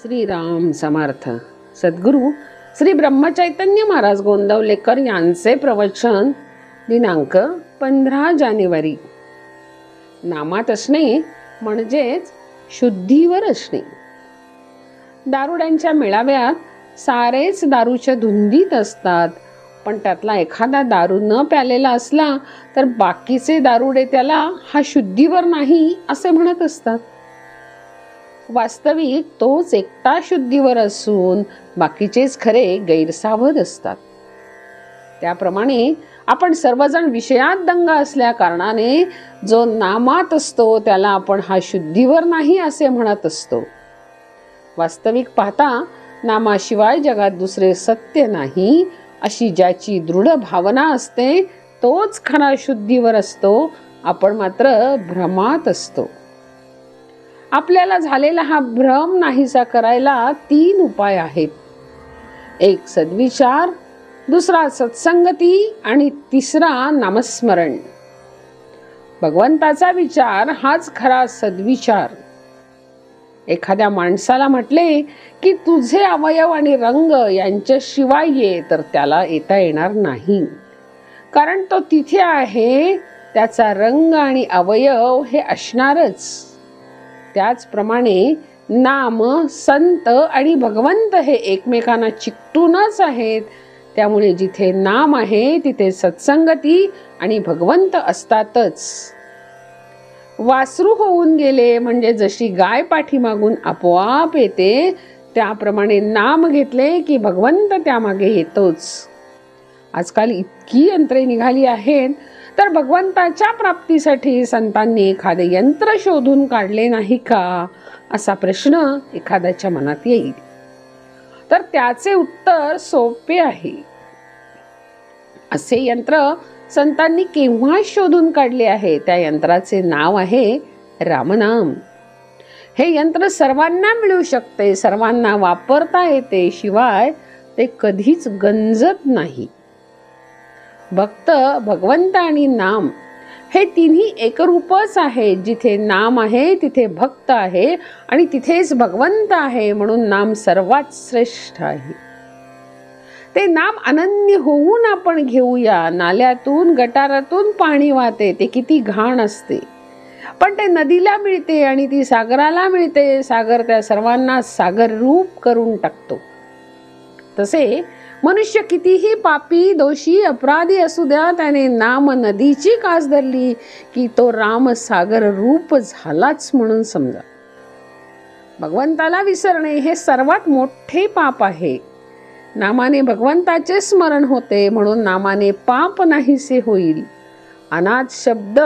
श्रीराम समर्थ. सद्गुरू श्री ब्रह्मचैतन्य महाराज गोंदवलेकर यांचे प्रवचन दिनांक 15 जानेवारी. नामात असणे म्हणजेच शुद्धीवर असणे. दारुड्यांच्या मेळाव्यात सारेच दारूच्या धुंदीत असतात, पण त्यातला एखादा दारू न प्यालेला असला तर बाकीचे दारुडे त्याला हा शुद्धीवर नाही असे म्हणत असतात. वास्तविक तोच एकटा शुद्धीवर असून बाकीचेच खरे गैरसावध असतात. त्याप्रमाणे आपण सर्वजण विषयात दंग असल्या कारणाने जो नामात असतो त्याला आपण हा शुद्धीवर नाही असे म्हणत असतो. वास्तविक पाहता नामाशिवाय जगात दुसरे सत्य नाही अशी ज्याची दृढ भावना असते तोच खरा शुद्धीवर असतो. आपण मात्र भ्रमात असतो. आपल्याला झालेला हा भ्रम नाहीसा करायला 3 उपाय आहेत. एक सद्विचार, दुसरा सत्संगती आणि तिसरा नामस्मरण. भगवंताचा विचार हाच खरा सद्विचार. एखाद्या माणसाला म्हटले की तुझे अवयव आणि रंग यांच्याशिवाय ये, तर त्याला येता येणार नाही, कारण तो तिथे आहे. त्याचा रंग आणि अवयव हे असणारच. त्याचप्रमाणे नाम, संत आणि भगवंत हे एकमेकांना चिकटूनच आहेत. त्यामुळे जिथे नाम आहे तिथे सत्संगती आणि भगवंत असतातच. वासरू होऊन गेले म्हणजे जशी गाय पाठीमागून आपोआप येते, त्याप्रमाणे नाम घेतले की भगवंत त्यामागे येतोच. आजकाल इतकी यंत्रे निघाली आहेत, तर भगवंताच्या प्राप्तीसाठी संतांनी एखादे यंत्र शोधून काढले नाही का असा प्रश्न एखाद्याच्या मनात येईल. तर त्याचे उत्तर सोपे आहे. असे यंत्र संतांनी केव्हा शोधून काढले आहे. त्या यंत्राचे नाव आहे रामनाम. हे यंत्र सर्वांना मिळू शकते, सर्वांना वापरता येते, शिवाय ते कधीच गंजत नाही. भक्त, भगवंत आणि नाम हे तिन्ही एकरूपच आहे. जिथे नाम आहे तिथे भक्त आहे आणि तिथेच भगवंत आहे, म्हणून नाम सर्वात श्रेष्ठ आहे. ते नाम अनन्य होऊन आपण घेऊया. नाल्यातून गटारातून पाणी वाहते, ते किती घाण असते, पण ते नदीला मिळते आणि ती सागराला मिळते. सागर त्या सर्वांना सागर रूप करून टाकतो. तसे मनुष्य कितीही पापी, दोषी, अपराधी असू द्या, त्याने नाम नदीची कास धरली की तो राम सागर रूप झालाच म्हणून समजा. भगवंताला विसरणे हे सर्वात मोठे पाप आहे. नामाने भगवंताचे स्मरण होते, म्हणून नामाने पाप नाहीसे होईल. अनाथ शब्द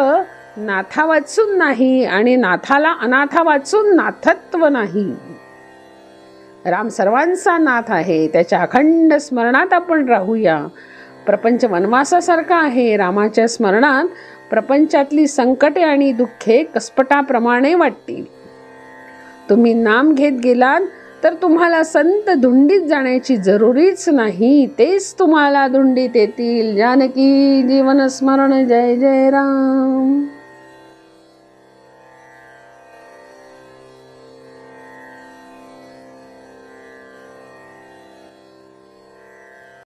नाथा वाचून नाही आणि नाथाला अनाथा वाचून नाथत्व नाही. राम सर्वांचा नाथ आहे. त्याच्या अखंड स्मरणात आपण राहूया. प्रपंच वनवासासारखा आहे. रामाच्या स्मरणात प्रपंचातली संकटे आणि दुःखे कसपटाप्रमाणे वाटतील. तुम्ही नाम घेत गेलात तर तुम्हाला संत धुंडीत जाण्याची जरुरीच नाही. तेच तुम्हाला धुंडीत येतील. जानकी जीवन स्मरण. जय जय राम.